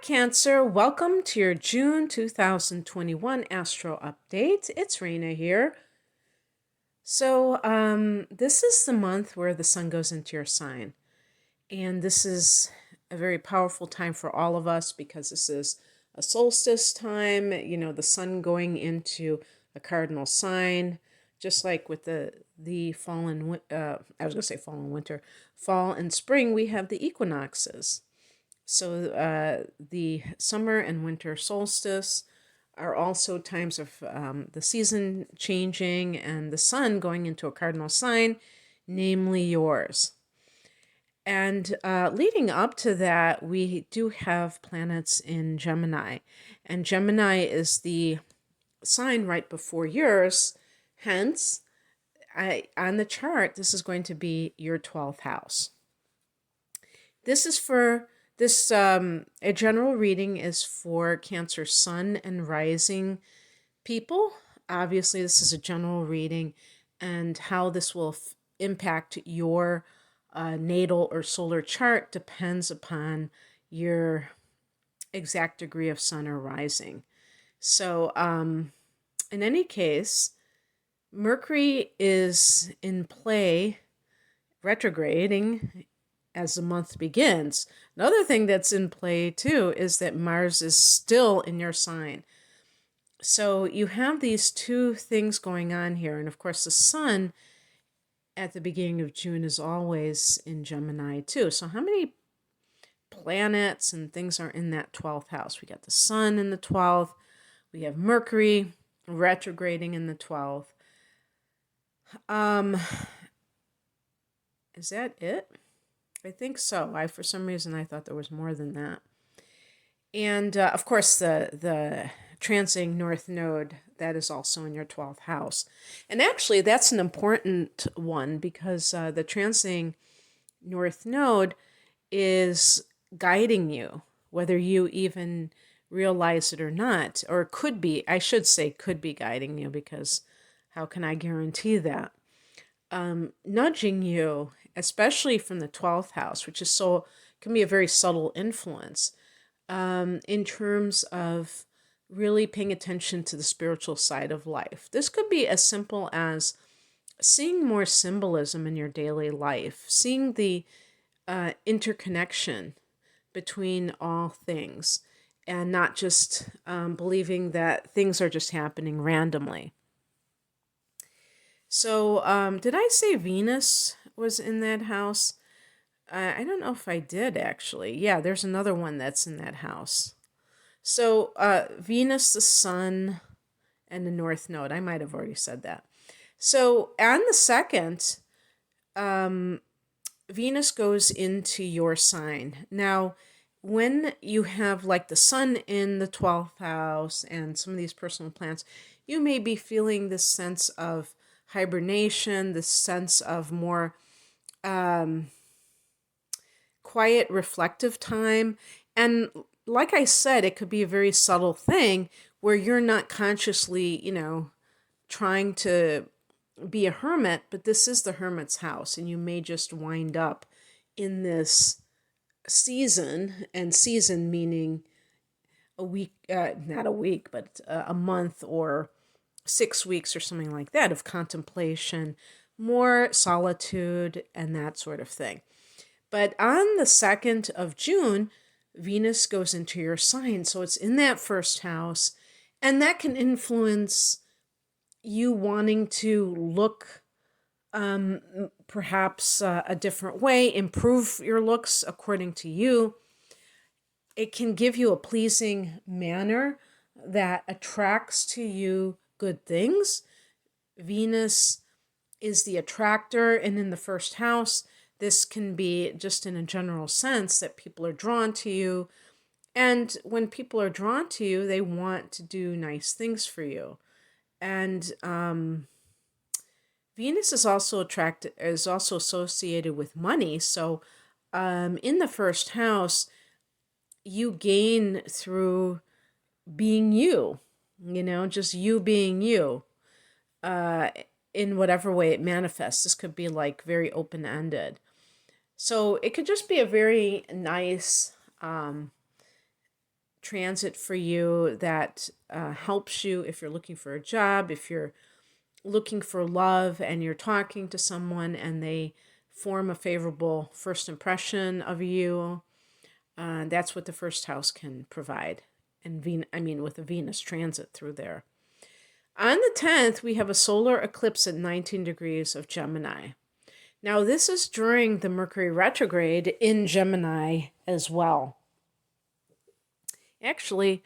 Cancer. Welcome to your June 2021 Astro Update. It's Raina here. This is the month where the sun goes into your sign. And this is a very powerful time for all of us because this is a solstice time, the sun going into a cardinal sign, just like with the fall and, I was going to say fall and winter, fall and spring, we have the equinoxes. So the summer and winter solstice are also times of the season changing and the sun going into a cardinal sign, namely yours. And leading up to that, we do have planets in Gemini. And Gemini is the sign right before yours. Hence, on the chart, this is going to be your 12th house. A general reading is for Cancer Sun and Rising people. Obviously, this is a general reading, and how this will impact your natal or solar chart depends upon your exact degree of sun or rising. So, in any case, Mercury is in play, retrograding as the month begins. Another thing that's in play too is that Mars is still in your sign. So you have these two things going on here. And of course, the sun at the beginning of June is always in Gemini too. So how many planets and things are in that 12th house? We got the sun in the 12th. We have Mercury retrograding in the 12th. Is that it? I think so. For some reason, I thought there was more than that. And of course, the transing North Node, that is also in your 12th house. And actually, that's an important one because the transing North Node is guiding you, whether you even realize it or not, or could be, I should say, could be guiding you, because how can I guarantee that? Nudging you, especially from the 12th house, which is can be a very subtle influence, in terms of really paying attention to the spiritual side of life. This could be as simple as seeing more symbolism in your daily life, seeing the interconnection between all things, and not just believing that things are just happening randomly. So, did I say Venus was in that house? I don't know if I did, actually. Yeah, there's another one that's in that house. So, Venus, the Sun, and the North Node. I might have already said that. So, on the 2nd, Venus goes into your sign. Now, when you have like the sun in the 12th house and some of these personal planets, you may be feeling this sense of hibernation, this sense of more quiet, reflective time. And like I said, it could be a very subtle thing where you're not consciously, trying to be a hermit, but this is the hermit's house, and you may just wind up in this season, and season meaning a week, not a week, but a month or 6 weeks or something like that of contemplation, more solitude, and that sort of thing. But on the 2nd of June, Venus goes into your sign. So it's in that first house, and that can influence you wanting to look perhaps a different way, improve your looks according to you. It can give you a pleasing manner that attracts to you good things. Venus is the attractor, and in the first house, this can be just in a general sense that people are drawn to you. And when people are drawn to you, they want to do nice things for you. And Venus is also associated with money. So in the first house, you gain through being you, just you being you, in whatever way it manifests. This could be like very open-ended. So it could just be a very nice transit for you that helps you if you're looking for a job, if you're looking for love and you're talking to someone and they form a favorable first impression of you. That's what the first house can provide. And with a Venus transit through there. On the 10th, we have a solar eclipse at 19 degrees of Gemini. Now, this is during the Mercury retrograde in Gemini as well. Actually,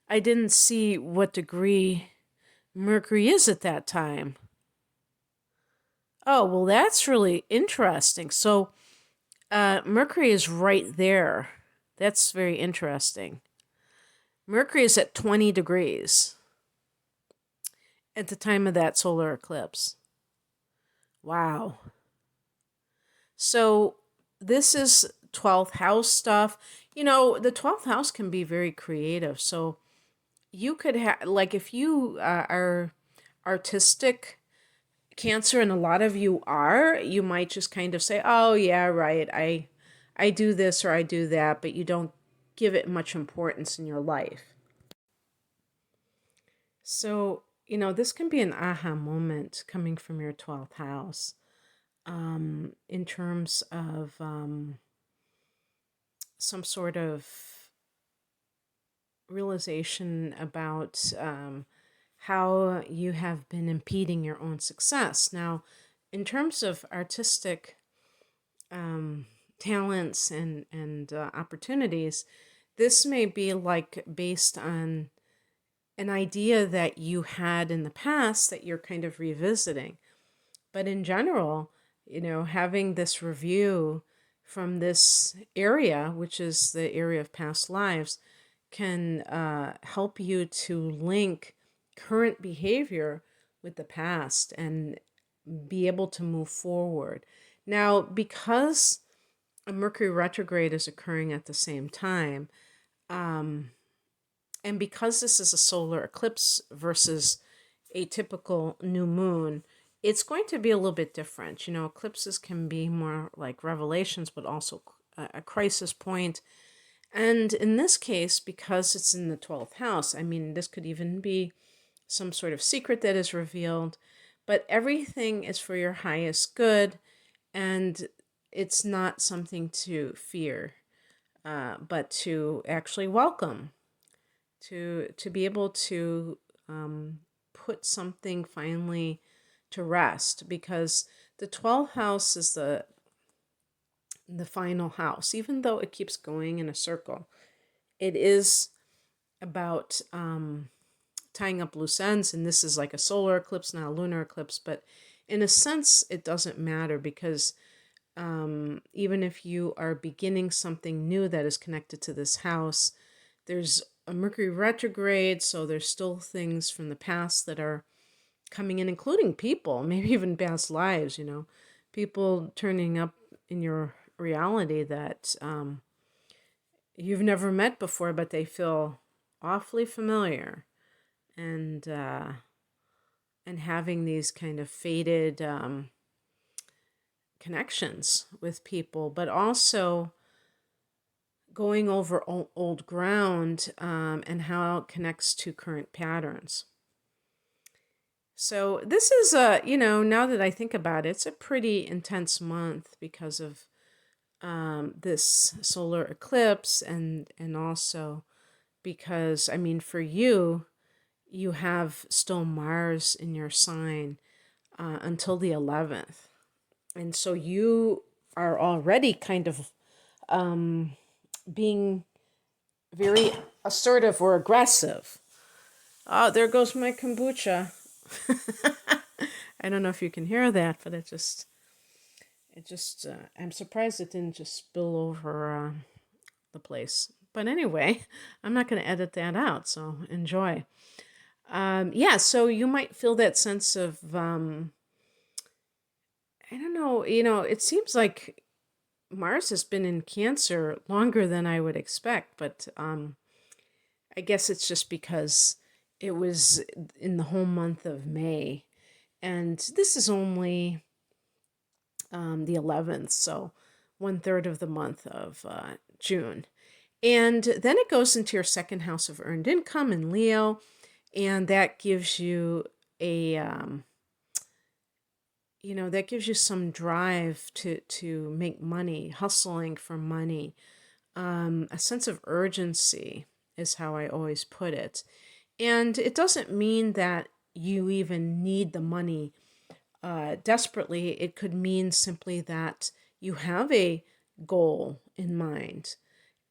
I didn't see what degree Mercury is at that time. Oh, well, that's really interesting. So, Mercury is right there. That's very interesting. Mercury is at 20 degrees at the time of that solar eclipse. Wow. So, this is 12th house stuff. The 12th house can be very creative. So, you could have, like, if you are artistic, Cancer, and a lot of you are, you might just kind of say, oh, yeah, right, I do this or I do that, but you don't give it much importance in your life. So, this can be an aha moment coming from your 12th house in terms of some sort of realization about how you have been impeding your own success. Now, in terms of artistic talents and opportunities, this may be like based on an idea that you had in the past that you're kind of revisiting. But in general, having this review from this area, which is the area of past lives, can help you to link current behavior with the past and be able to move forward. Now, because a Mercury retrograde is occurring at the same time, and because this is a solar eclipse versus a typical new moon, it's going to be a little bit different. Eclipses can be more like revelations, but also a crisis point. And in this case, because it's in the 12th house, this could even be some sort of secret that is revealed, but everything is for your highest good, and it's not something to fear, but to actually welcome, to be able to put something finally to rest, because the 12th house is the final house. Even though it keeps going in a circle, it is about tying up loose ends, and this is like a solar eclipse, not a lunar eclipse, but in a sense it doesn't matter, because even if you are beginning something new that is connected to this house, there's a Mercury retrograde, so there's still things from the past that are coming in, including people, maybe even past lives, people turning up in your reality that you've never met before, but they feel awfully familiar, and having these kind of faded connections with people, but also going over old ground and how it connects to current patterns. So this is now that I think about it, it's a pretty intense month because of this solar eclipse, and also because, for you have still Mars in your sign until the 11th. And so you are already kind of being very assertive or aggressive. Oh, there goes my kombucha. I don't know if you can hear that, but it just, I'm surprised it didn't just spill over the place. But anyway, I'm not going to edit that out, so enjoy. So you might feel that sense of, I don't know, it seems like Mars has been in Cancer longer than I would expect, but I guess it's just because it was in the whole month of May, and this is only the 11th, so 1/3 of the month of June. And then it goes into your second house of earned income in Leo, and that gives you a that gives you some drive to make money, hustling for money, a sense of urgency is how I always put it. And it doesn't mean that you even need the money desperately. It could mean simply that you have a goal in mind.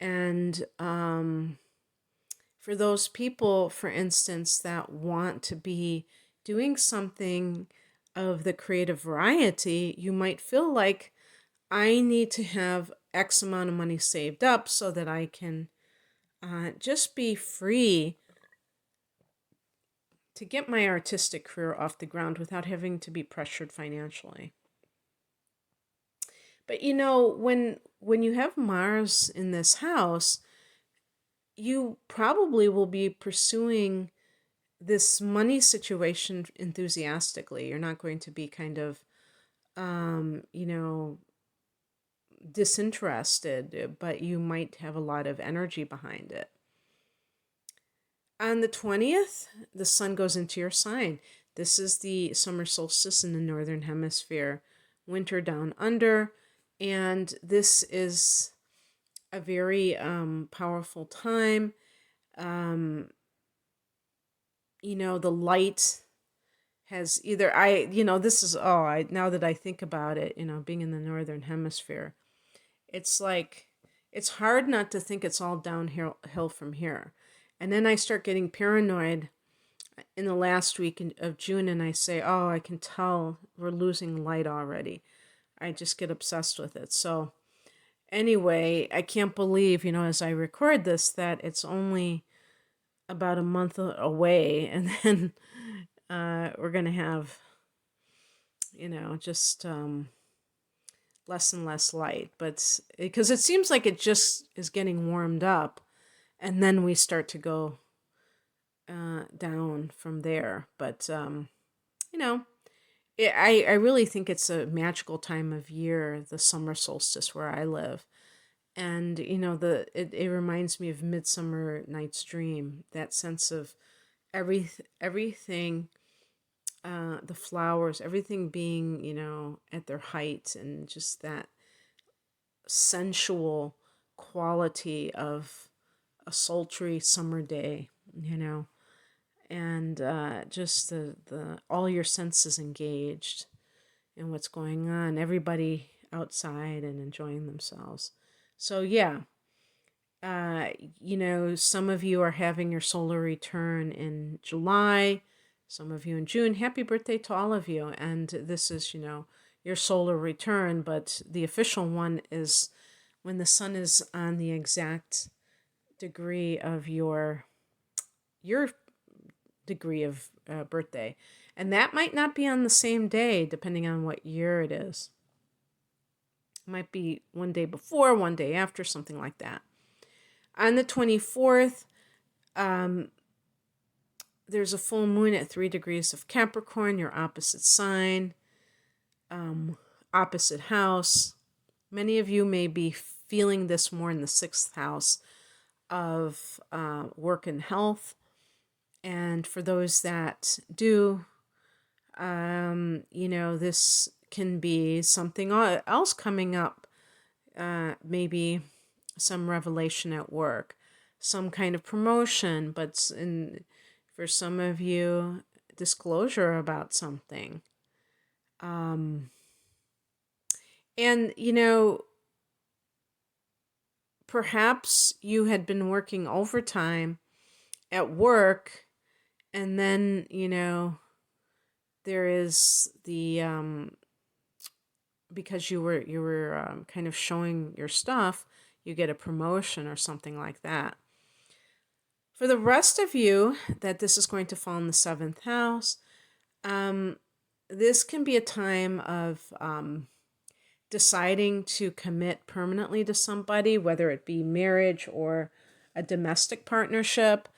And for those people, for instance, that want to be doing something of the creative variety, you might feel like I need to have X amount of money saved up so that I can just be free to get my artistic career off the ground without having to be pressured financially. But when you have Mars in this house, you probably will be pursuing this money situation enthusiastically. You're not going to be kind of um, you know, disinterested, but you might have a lot of energy behind it. On the 20th, the sun goes into your sign. This is the summer solstice in the northern hemisphere, winter down under, and this is a very powerful time. Um, the light has either this is now that I think about it, being in the northern hemisphere, it's like it's hard not to think it's all downhill from here. And then I start getting paranoid in the last week of June, and I say, oh, I can tell we're losing light already. I just get obsessed with it. So anyway, I can't believe, as I record this, that it's only about a month away, and then we're going to have, just less and less light. But because it seems like it just is getting warmed up, and then we start to go down from there. But I really think it's a magical time of year, the summer solstice where I live. And it reminds me of Midsummer Night's Dream, that sense of everything, the flowers, everything being at their height, and just that sensual quality of a sultry summer day, and just the all your senses engaged in what's going on, everybody outside and enjoying themselves. So yeah, some of you are having your solar return in July, some of you in June. Happy birthday to all of you. And this is, your solar return, but the official one is when the sun is on the exact degree of your degree of birthday. And that might not be on the same day, depending on what year it is. It might be one day before, one day after, something like that. On the 24th, there's a full moon at 3 degrees of Capricorn, your opposite sign, opposite house. Many of you may be feeling this more in the 6th house of work and health. And for those that do, this can be something else coming up, maybe some revelation at work, some kind of promotion, but for some of you, disclosure about something. And, perhaps you had been working overtime at work, and then, there is the because you were kind of showing your stuff, you get a promotion or something like that. For the rest of you, that this is going to fall in the 7th house, this can be a time of deciding to commit permanently to somebody, whether it be marriage or a domestic partnership.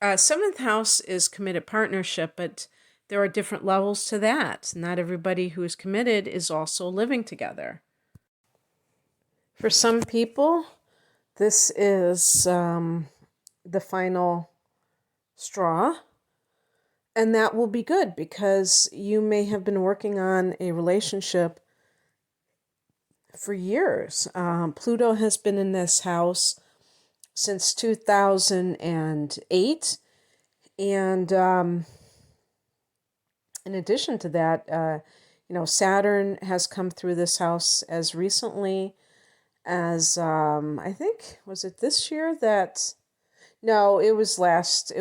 7th house is committed partnership, but there are different levels to that. Not everybody who is committed is also living together. For some people, this is the final straw. And that will be good because you may have been working on a relationship for years. Pluto has been in this house since 2008. And in addition to that, Saturn has come through this house as recently as, I think, was it this year that, no, it was last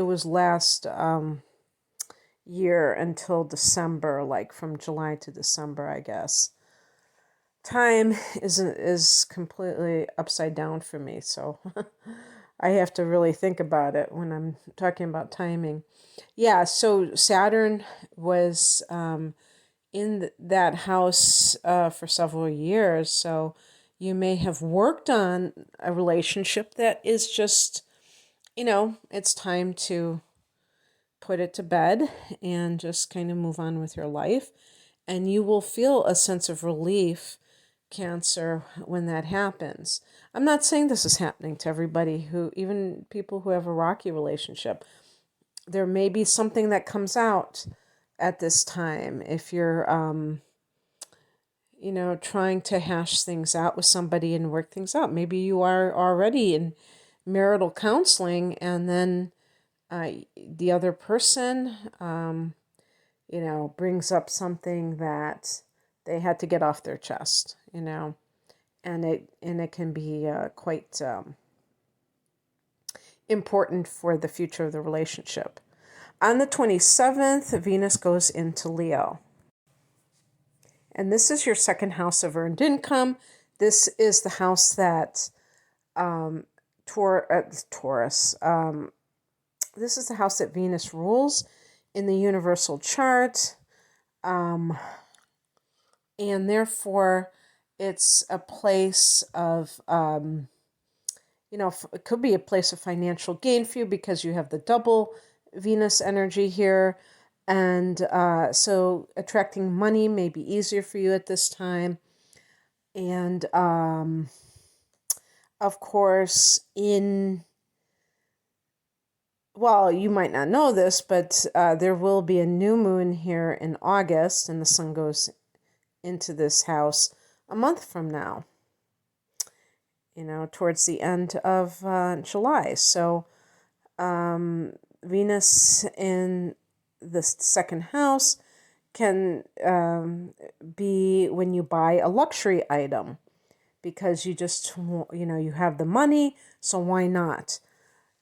year until December, like from July to December, I guess. Time is completely upside down for me, so I have to really think about it when I'm talking about timing. Yeah, so Saturn was in that house for several years, so you may have worked on a relationship that is just, it's time to put it to bed and just kind of move on with your life. And you will feel a sense of relief, Cancer, when that happens. I'm not saying this is happening to everybody even people who have a rocky relationship. There may be something that comes out at this time if you're, trying to hash things out with somebody and work things out. Maybe you are already in marital counseling and then the other person, brings up something that they had to get off their chest, and it can be quite important for the future of the relationship. On the 27th, Venus goes into Leo. And this is your second house of earned income. This is the house that Taurus. This is the house that Venus rules in the universal chart. And therefore, it's a place of, it could be a place of financial gain for you because you have the double Venus energy here. And so attracting money may be easier for you at this time. And of course, you might not know this, but there will be a new moon here in August, and the sun goes into this house a month from now, towards the end of July. So Venus in the second house can be when you buy a luxury item because you just, you have the money, so why not?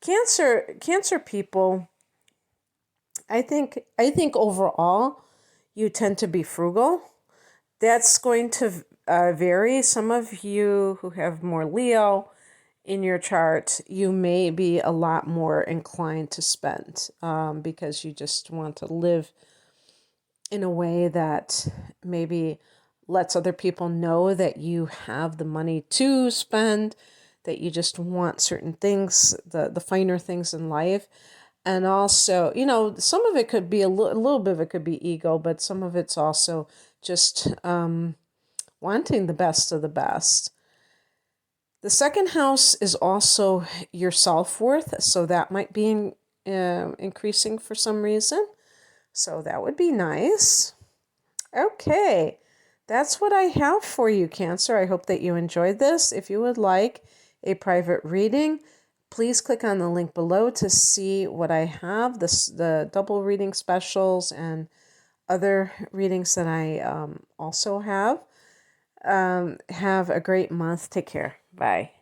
Cancer people, I think overall you tend to be frugal. That's going to vary. Some of you who have more Leo in your chart, you may be a lot more inclined to spend because you just want to live in a way that maybe lets other people know that you have the money to spend, that you just want certain things, the finer things in life. And also, some of it could be a little bit of it could be ego, but some of it's also just wanting the best of the best. The second house is also your self-worth, so that might be increasing for some reason. So that would be nice. Okay, that's what I have for you, Cancer. I hope that you enjoyed this. If you would like a private reading, please click on the link below to see what I have, the double reading specials and other readings that I also have. Have a great month. Take care. Bye.